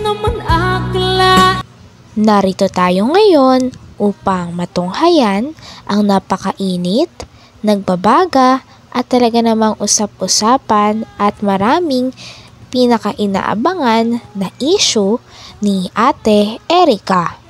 naman akla. Narito tayo ngayon upang matunghayan ang napakainit, nagbabaga at talaga namang usap-usapan at maraming pinaka-inaabangan na issue ni Ate Erica.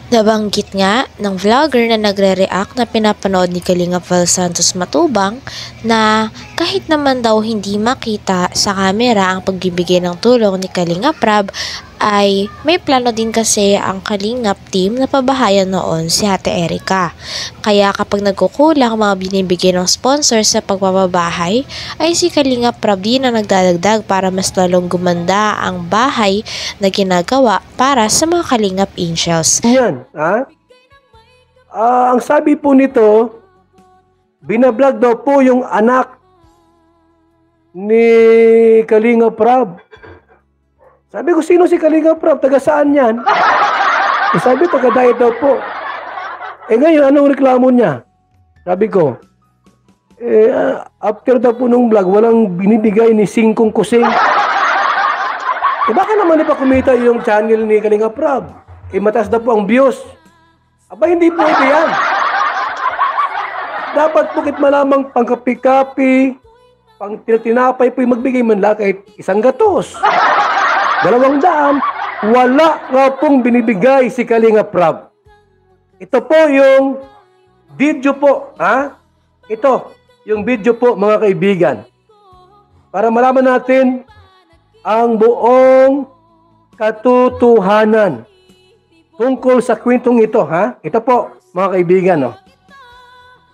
Nabanggit nga ng vlogger na nagre-react na pinapanood ni Kalingap Val Santos Matubang na kahit naman daw hindi makita sa camera ang pagbibigay ng tulong ni Kalingap Rab, ay may plano din kasi ang Kalingap team na pabahayan noon si Ate Erica. Kaya kapag nagkukulang mga binibigay ng sponsor sa pagpapabahay, ay si Kalingap Rab din ang nagdadagdag para mas lalong gumanda ang bahay na ginagawa para sa mga Kalingap Angels. Yan, ha? Ang sabi po nito, binablog daw po yung anak ni Kalingap Rab. Sabi ko, sino si Kalingap Rab? Taga saan yan? Sabi, taga diet daw po. Ngayon, anong reklamo niya? Sabi ko, after daw po nung vlog, walang binibigay ni Singkong Kusing. Baka naman ipakumita yung channel ni Kalingap Rab. Mataas na po ang views. Aba, hindi pwede yan. Dapat pukit malamang pangkapi-kapi, pang tinapay po yung magbigay man lang kahit isang gatos. 200, wala nga pong binibigay si Kalingap Rab. Ito po yung video po, ha? Ito, yung video po mga kaibigan. Para malaman natin ang buong katotohanan tungkol sa kwentong ito, ha? Ito po, mga kaibigan, no?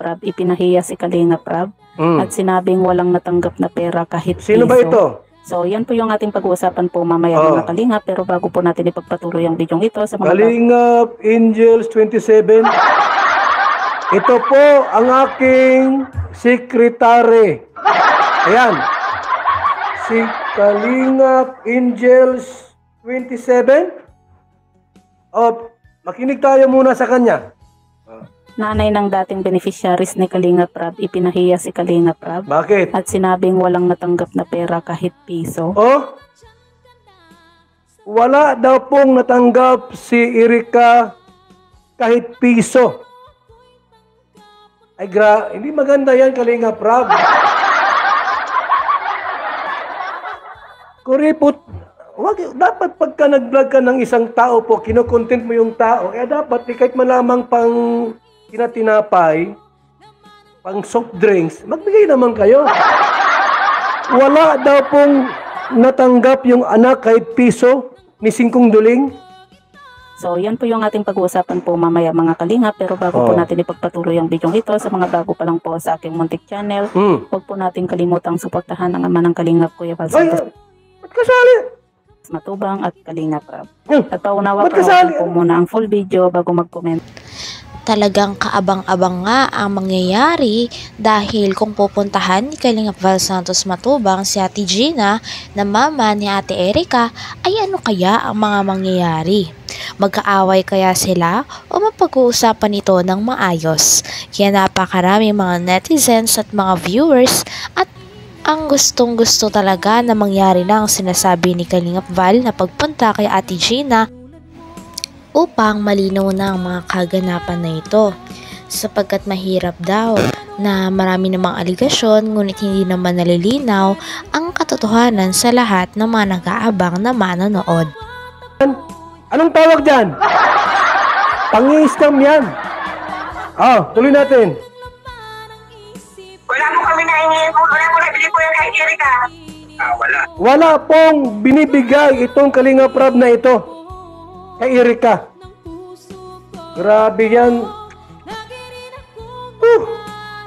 Rab, ipinahiya si Kalingap Rab at sinabing walang natanggap na pera kahit Sino ba ito? So, yan po yung ating pag-uusapan po mamaya mga Kalingap. Pero bago po natin ipagpatuloy ang video ito sa mga Kalingap Angels 27. Ito po ang aking sekretary. Ayan. Si Kalingap Angels 27. Makinig tayo muna sa kanya. nanay ng dating beneficiaries ni Kalingap Rab, ipinahiya si Kalingap Rab. Bakit? At sinabing walang natanggap na pera kahit piso. Oh? Wala daw pong natanggap si Erica kahit piso. Ay hindi maganda yan, Kalingap Rab. Kuripot, dapat pagka nag-vlog ka ng isang tao po, kinokontent mo yung tao, dapat kahit malamang pang tinatinapay, pang soft drinks, magbigay naman kayo. Wala daw pong natanggap yung anak kahit piso ni Singkong Duling. So, yan po yung ating pag-uusapan po mamaya mga Kalingap. Pero bago po natin ipagpatuloy ang video ito, sa mga bago pa lang po sa aking muntik channel, huwag po natin kalimutang suportahan ang ama ng Kalingap, Kuya Val Santos Kasali! Matubang at Kalingap Rab. At paunawa po muna ang full video bago mag-comment. Talagang kaabang-abang nga ang mangyayari dahil kung pupuntahan ni Kalingap Val Santos Matubang si Ate Gina na mama ni Ate Erica, ay ano kaya ang mga mangyayari? Magkaaway kaya sila o mapag-uusapan ito ng maayos? Kaya napakarami mga netizens at mga viewers at ang gustong-gusto talaga na mangyari na ang sinasabi ni Kalingap Val na pagpunta kay Ate Gina upang malinaw na ang mga kaganapan na ito. Sapagkat mahirap daw na marami namang aligasyon ngunit hindi naman nalilinaw ang katotohanan sa lahat ng mga nag-aabang na manonood. Anong tawag dyan? Pangi-scam yan. Tuloy natin. Wala po kami nahingi. Wala po nabili po yung kay Erica. Wala. Wala pong binibigay itong Kalingap Rab na ito kay Erica. Grabe yan.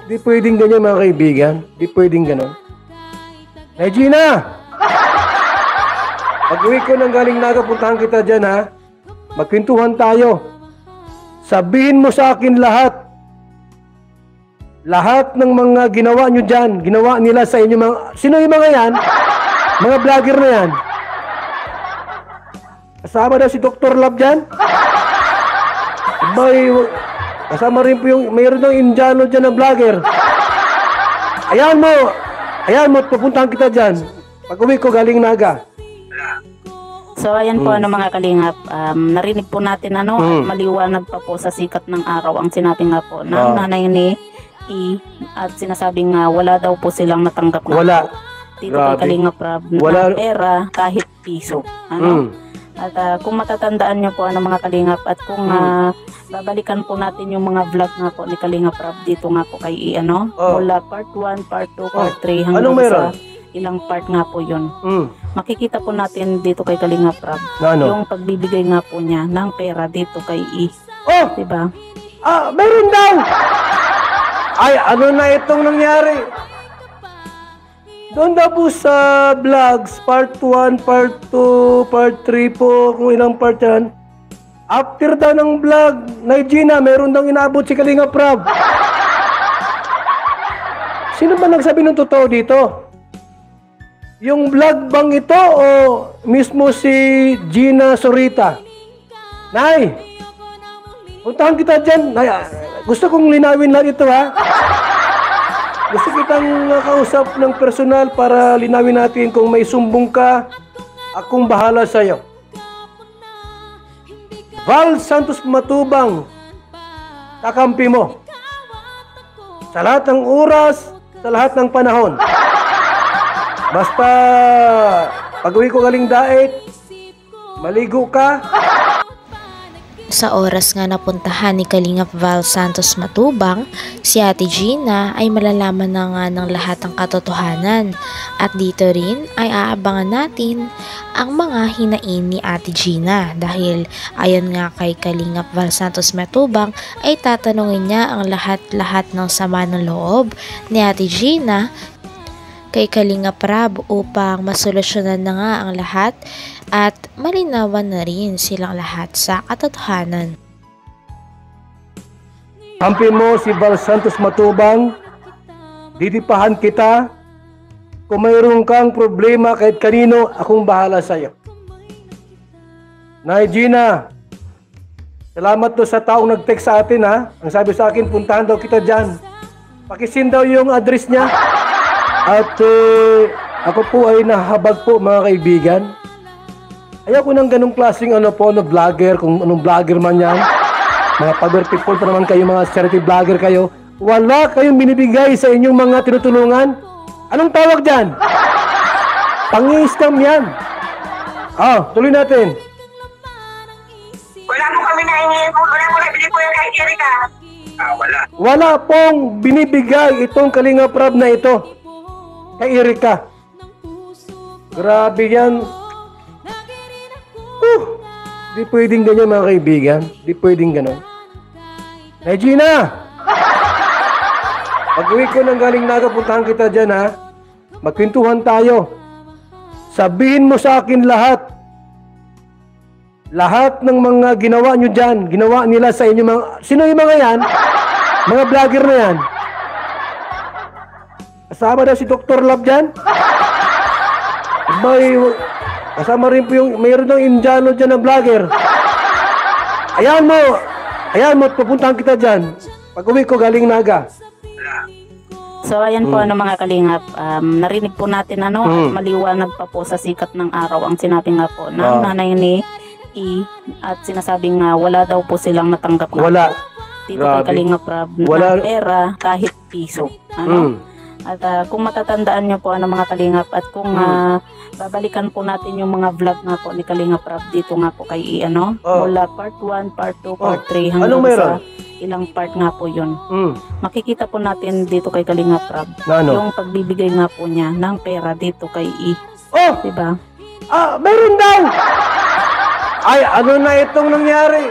Di pwedeng ganyan mga kaibigan. Di pwedeng ganon. Hey Gina! Pag-uwi ko ng galing naga, puntahan kita dyan ha. Magkwentuhan tayo. Sabihin mo sa akin lahat. Lahat ng mga ginawa nyo dyan, ginawa nila sa inyo mga... Sino yung mga yan? Mga vlogger na yan. Kasama na si Dr. Love dyan? Kasama rin po yung... Mayroon ng Indiano dyan na vlogger. Ayan mo, pupuntahan kita dyan. Pag uwi ko galing naga. So ayan po mga kalingap, narinig po natin at maliwanag pa po sa sikat ng araw ang sinabi nga po ng nanay ni E at sinasabing nga wala daw po silang natanggap na Wala. po dito kay Kalingap Rab na pera kahit piso. At kung matatandaan nyo po mga kalingap at kung babalikan po natin yung mga vlog nga po ni Kalingap Rab dito nga po kay E mula part 1, part 2, part 3 hanggang sa ilang part nga po yun. Makikita po natin dito kay Kalingap Rab yung pagbibigay nga po niya ng pera dito kay E. Diba? Meron daw! Ay, ano na itong nangyari? Doon daw po sa vlogs, part 1, part 2, part 3 po, kung ilang part yan. After daw ng vlog, Gina, meron daw inaabot si Kalingap Rab. Sino ba nagsabi ng totoo dito? Yung vlog bang ito o mismo si Gina Sorita? Nay, puntahan kita dyan. Nay, gusto kong linawin lang ito ha. Gusto kitang kausap ng personal para linawin natin kung may sumbong ka, akong bahala sa'yo. Val Santos Matubang, kakampi mo. Sa lahat ng oras, sa lahat ng panahon. Basta, pag-uwi ko galing daet, maligo ka. Sa oras nga napuntahan ni Kalingap Val Santos Matubang, si Ate Gina ay malalaman na nga ng lahat ng katotohanan. At dito rin ay aabangan natin ang mga hinain ni Ate Gina dahil ayon nga kay Kalingap Val Santos Matubang ay tatanungin niya ang lahat-lahat ng sama ng loob ni Ate Gina kay Kalingap Rab upang masolusyonan na nga ang lahat at malinawan na rin silang lahat sa katotohanan. Kampi mo si Val Santos Matubang, didipahan kita. Kung mayroon kang problema kahit kanino, akong bahala sa'yo. Nay Gina, salamat to sa taong nag-text sa atin ha. Ang sabi sa akin, puntahan daw kita dyan. Pakisin daw yung address niya. At ako po ay nahabag po mga kaibigan. Ayoko ng ganong klaseng vlogger, kung anong vlogger man yan. Mga power people pa naman kayo, mga charity vlogger kayo. Wala kayong binibigay sa inyong mga tinutulungan. Anong tawag dyan? Pang-i-scam yan. Tuloy natin. Wala po kami nahingi. Wala po nabili po yung kay Erika. Wala. Wala pong binibigay itong Kalingap Rab na ito kay Erika. Grabe yan. Di pwedeng ganyan mga kaibigan. Di pwedeng ganon. Nay Gina! Pag-uwi ko ng galing Naga, puntahan kita dyan ha. Magkwentuhan tayo. Sabihin mo sa akin lahat. Lahat ng mga ginawa nyo dyan, ginawa nila sa inyo mga... Sino yung mga yan? Mga vlogger na yan. Kasama daw si Dr. Love dyan. Kasama rin po yung... Mayroon ng Indiano dyan na vlogger. Ayan mo, pupuntahan kita dyan. Pag-uwi ko galing Naga. So ayan po mga kalingap, narinig po natin maliwanag pa po sa sikat ng araw ang sinabi nga po ng nanay ni E at sinasabing nga wala daw po silang natanggap na Wala. dito kay Kalingap Rab na pera kahit piso. At kung matatandaan nyo po mga kalingap at kung babalikan po natin yung mga vlog nga po ni Kalingap Rab dito nga po kay E mula part 1, part 2, part 3 hanggang sa ilang part nga po yun. Makikita po natin dito kay Kalingap Rab yung pagbibigay nga po niya ng pera dito kay E. Diba? Meron daw! Ay, ano na itong nangyari?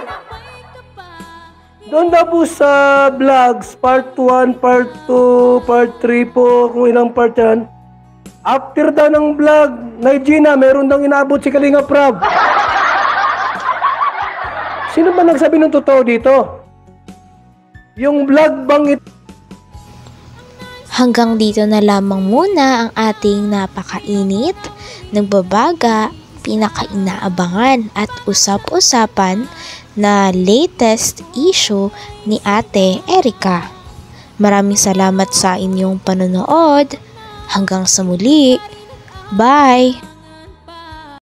Doon daw po sa vlogs, part 1, part 2, part 3 po, kung ilang part yan. After daw ng vlog, Gina, meron daw inaabot si Kalingap Rab. Sino ba nagsabi ng totoo dito? Yung vlog bang ito? Hanggang dito na lamang muna ang ating napakainit, nagbabaga, pinakainaabangan at usap-usapan na latest issue ni Ate Erika. Maraming salamat sa inyong panonood. Hanggang sa muli. Bye!